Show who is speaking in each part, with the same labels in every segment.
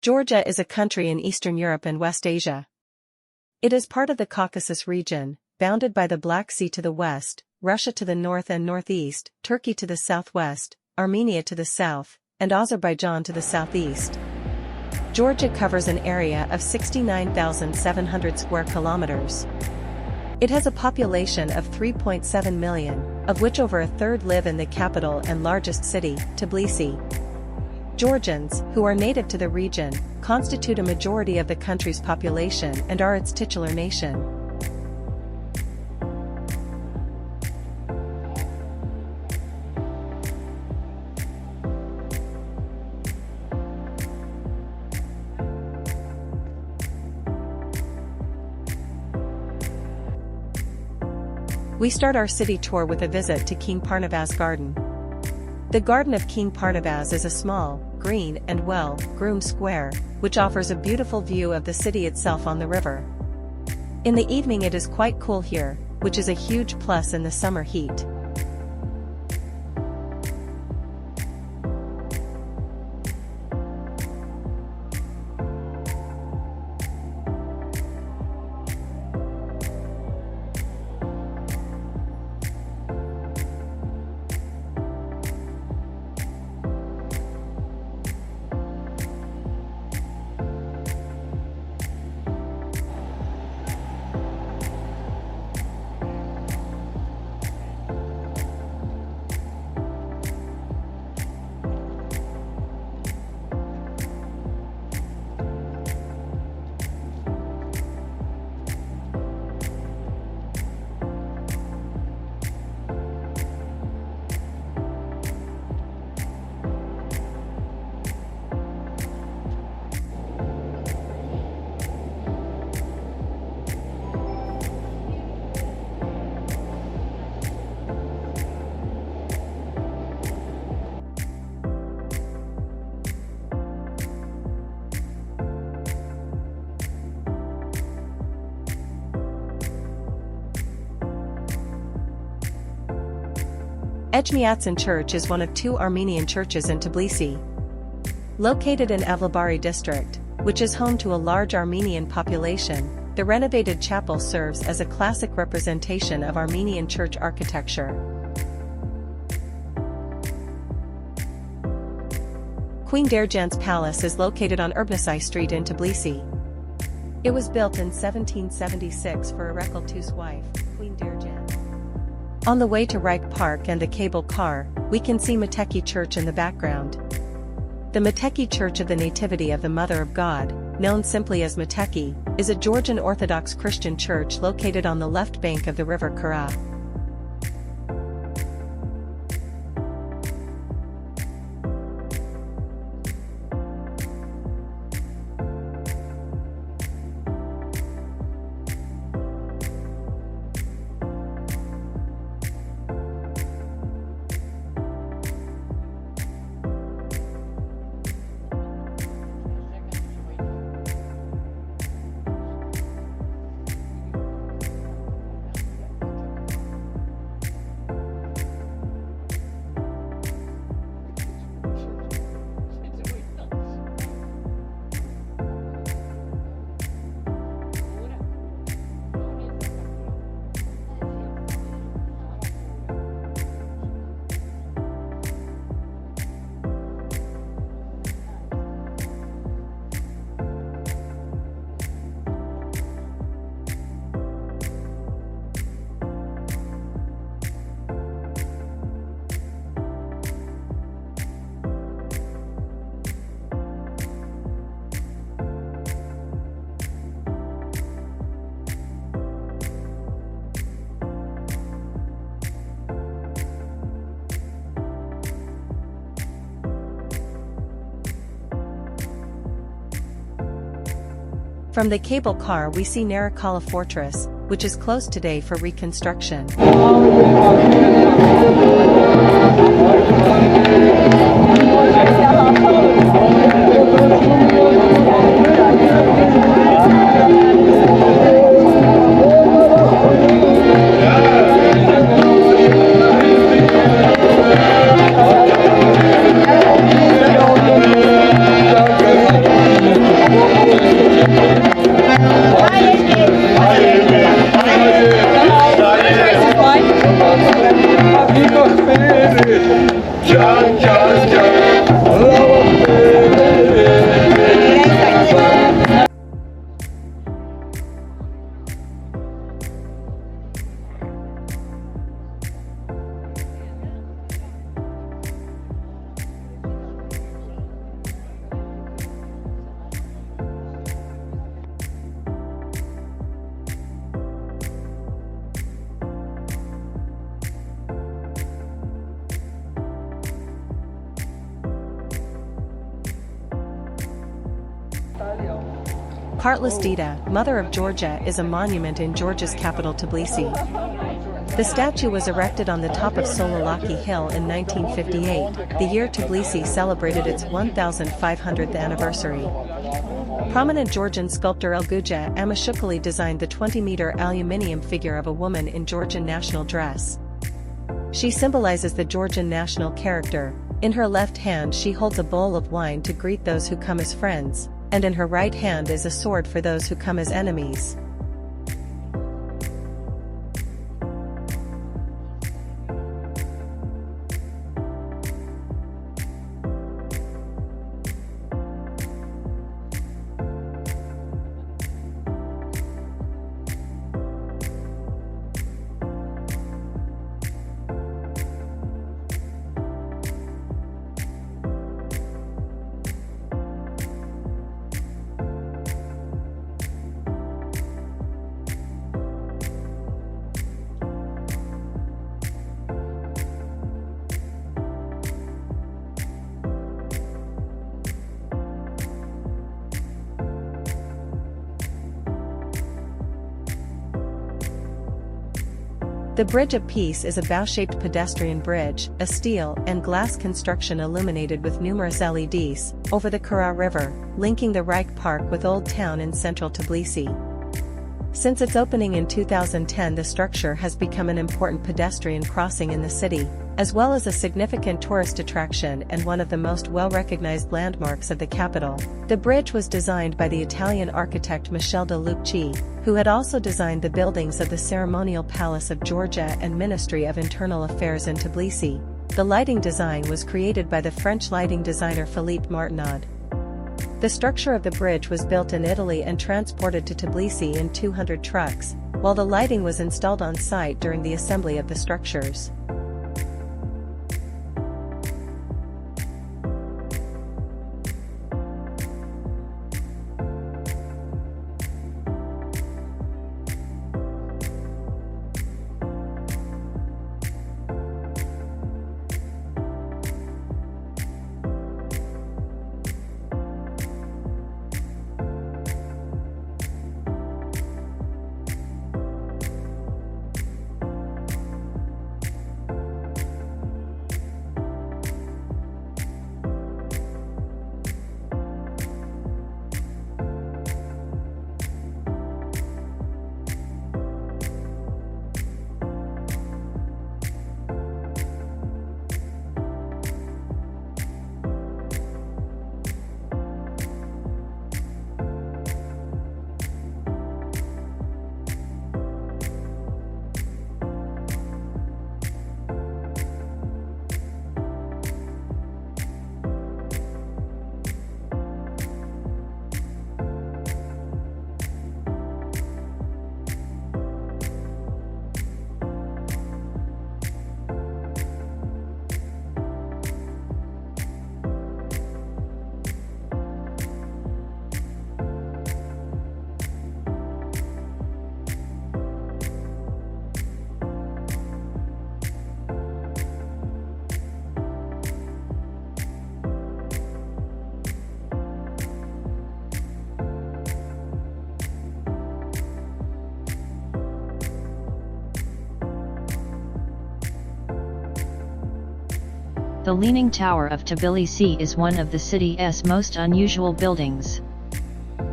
Speaker 1: Georgia is a country in Eastern Europe and West Asia. It is part of the Caucasus region, bounded by the Black Sea to the west, Russia to the north and northeast, Turkey to the southwest, Armenia to the south, and Azerbaijan to the southeast. Georgia covers an area of 69,700 square kilometers. It has a population of 3.7 million, of which over a third live in the capital and largest city, Tbilisi. Georgians, who are native to the region, constitute a majority of the country's population and are its titular nation. We start our city tour with a visit to King Parnavaz Garden. The Garden of King Parnavaz is a small, green and well-groomed square, which offers a beautiful view of the city itself on the river. In the evening it is quite cool here, which is a huge plus in the summer heat. Ejmiatsin Church is one of two Armenian churches in Tbilisi. Located in Avlabari district, which is home to a large Armenian population, the renovated chapel serves as a classic representation of Armenian church architecture. Queen Derjan's Palace is located on Urbnasai Street in Tbilisi. It was built in 1776 for Erekle II's wife, Queen Derjan. On the way to Reich Park and the cable car, we can see Meteki Church in the background. The Meteki Church of the Nativity of the Mother of God, known simply as Meteki, is a Georgian Orthodox Christian church located on the left bank of the river Kura. From the cable car we see Narikala Fortress, which is closed today for reconstruction. Heartless Dita, Mother of Georgia, is a monument in Georgia's capital Tbilisi. The statue was erected on the top of Solalaki Hill in 1958, the year Tbilisi celebrated its 1,500th anniversary. Prominent Georgian sculptor Elguja Amashukali designed the 20-meter aluminium figure of a woman in Georgian national dress. She symbolizes the Georgian national character. In her left hand she holds a bowl of wine to greet those who come as friends, and in her right hand is a sword for those who come as enemies. The Bridge of Peace is a bow-shaped pedestrian bridge, a steel and glass construction illuminated with numerous LEDs, over the Kura River, linking the Reich Park with Old Town in central Tbilisi. Since its opening in 2010, the structure has become an important pedestrian crossing in the city, as well as a significant tourist attraction and one of the most well-recognized landmarks of the capital. The bridge was designed by the Italian architect Michele de Lucci, who had also designed the buildings of the Ceremonial Palace of Georgia and Ministry of Internal Affairs in Tbilisi. The lighting design was created by the French lighting designer Philippe Martinod. The structure of the bridge was built in Italy and transported to Tbilisi in 200 trucks, while the lighting was installed on site during the assembly of the structures.
Speaker 2: The Leaning Tower of Tbilisi is one of the city's most unusual buildings.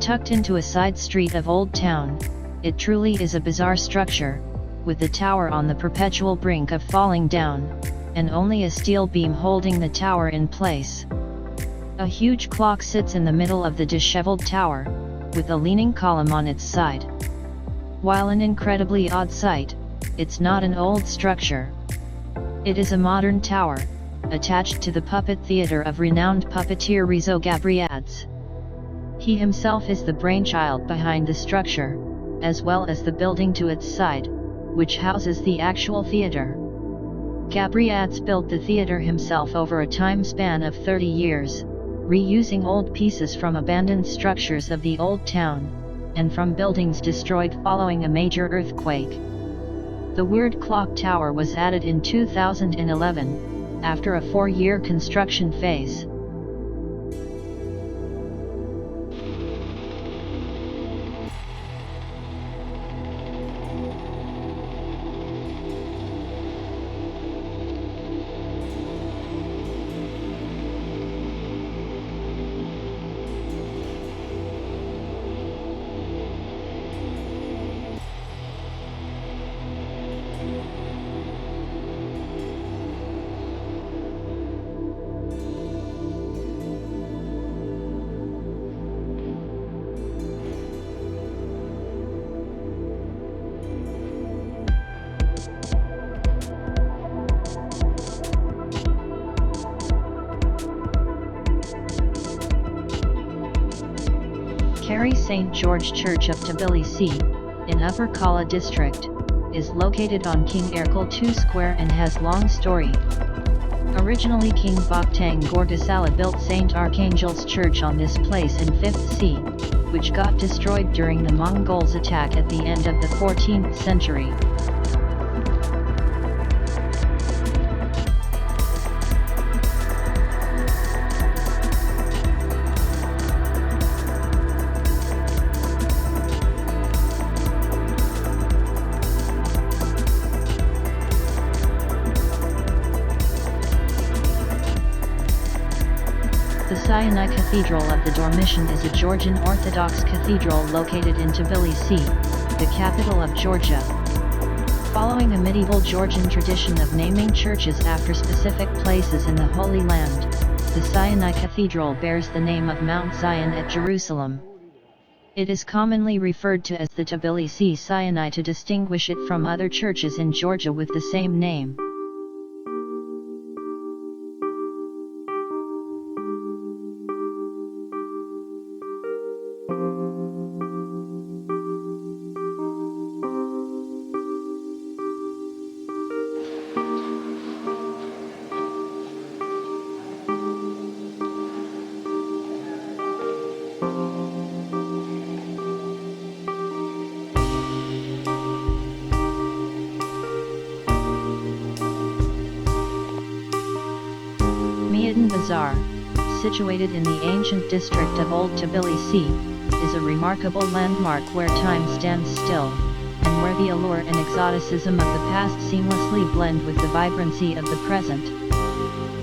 Speaker 2: Tucked into a side street of Old Town, it truly is a bizarre structure, with the tower on the perpetual brink of falling down, and only a steel beam holding the tower in place. A huge clock sits in the middle of the disheveled tower, with a leaning column on its side. While an incredibly odd sight, it's not an old structure. It is a modern tower, attached to the puppet theater of renowned puppeteer Rizzo Gabriadze. He himself is the brainchild behind the structure, as well as the building to its side, which houses the actual theater. Gabriadze built the theater himself over a time span of 30 years, reusing old pieces from abandoned structures of the Old Town, and from buildings destroyed following a major earthquake. The weird clock tower was added in 2011, after a 4-year construction phase. Kari St. George Church of Tbilisi, in Upper Kala district, is located on King Erkal II Square and has long story. Originally King Baktang Gorgasala built St. Archangel's Church on this place in 5th C, which got destroyed during the Mongols' attack at the end of the 14th century. The Sinai Cathedral of the Dormition is a Georgian Orthodox cathedral located in Tbilisi, the capital of Georgia. Following a medieval Georgian tradition of naming churches after specific places in the Holy Land, the Sinai Cathedral bears the name of Mount Zion at Jerusalem. It is commonly referred to as the Tbilisi Sinai to distinguish it from other churches in Georgia with the same name. Bazaar, situated in the ancient district of Old Tbilisi, is a remarkable landmark where time stands still, and where the allure and exoticism of the past seamlessly blend with the vibrancy of the present.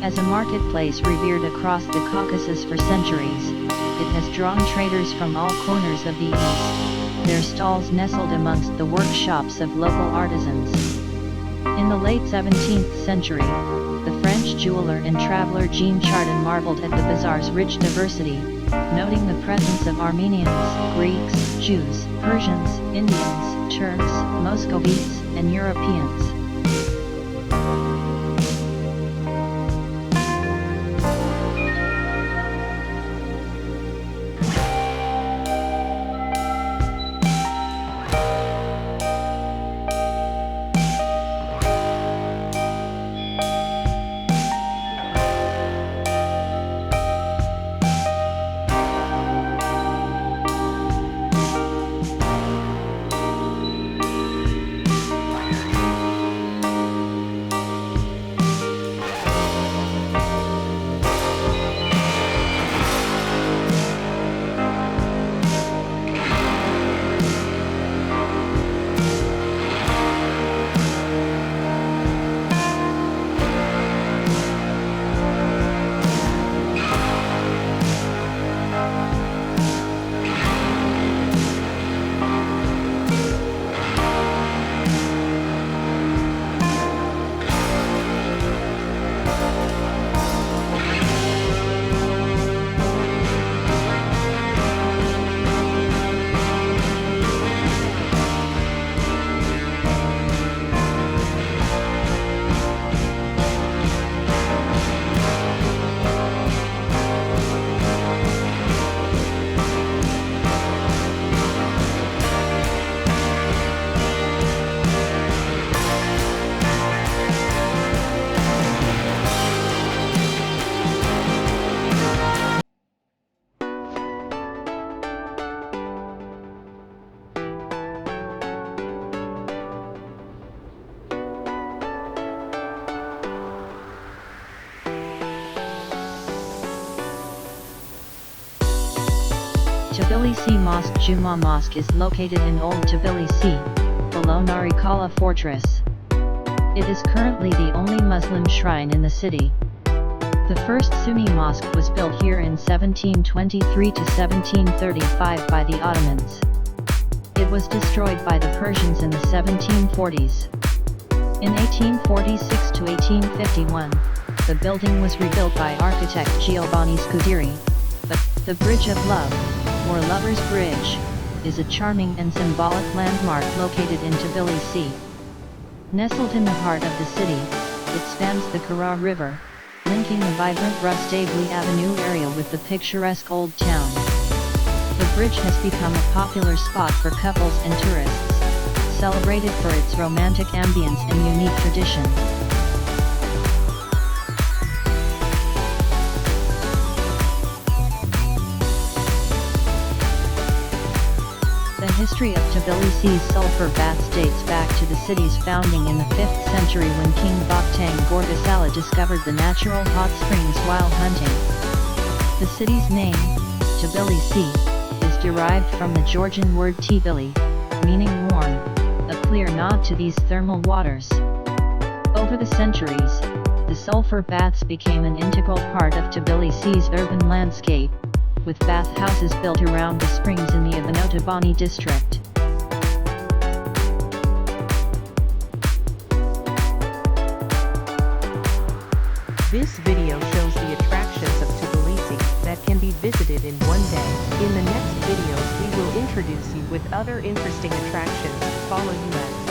Speaker 2: As a marketplace revered across the Caucasus for centuries, it has drawn traders from all corners of the East, their stalls nestled amongst the workshops of local artisans. In the late 17th century, the French jeweler and traveler Jean Chardin marveled at the bazaar's rich diversity, noting the presence of Armenians, Greeks, Jews, Persians, Indians, Turks, Muscovites, and Europeans. Tbilisi Mosque Juma Mosque is located in Old Tbilisi, below Narikala Fortress. It is currently the only Muslim shrine in the city. The first Sunni mosque was built here in 1723 to 1735 by the Ottomans. It was destroyed by the Persians in the 1740s. In 1846 to 1851, the building was rebuilt by architect Giovanni Scuderi, but the Bridge of Love, or Lover's Bridge, is a charming and symbolic landmark located in Tbilisi. Nestled in the heart of the city, it spans the Kara River, linking the vibrant Rustaveli Avenue area with the picturesque Old Town. The bridge has become a popular spot for couples and tourists, celebrated for its romantic ambience and unique tradition. The history of Tbilisi's sulfur baths dates back to the city's founding in the 5th century when King Vakhtang Gorgasala discovered the natural hot springs while hunting. The city's name, Tbilisi, is derived from the Georgian word Tbili, meaning warm, a clear nod to these thermal waters. Over the centuries, the sulfur baths became an integral part of Tbilisi's urban landscape, with bathhouses built around the springs in the Ivanotabani district.
Speaker 3: This video shows the attractions of Tbilisi that can be visited in one day. In the next videos we will introduce you with other interesting attractions. Follow us.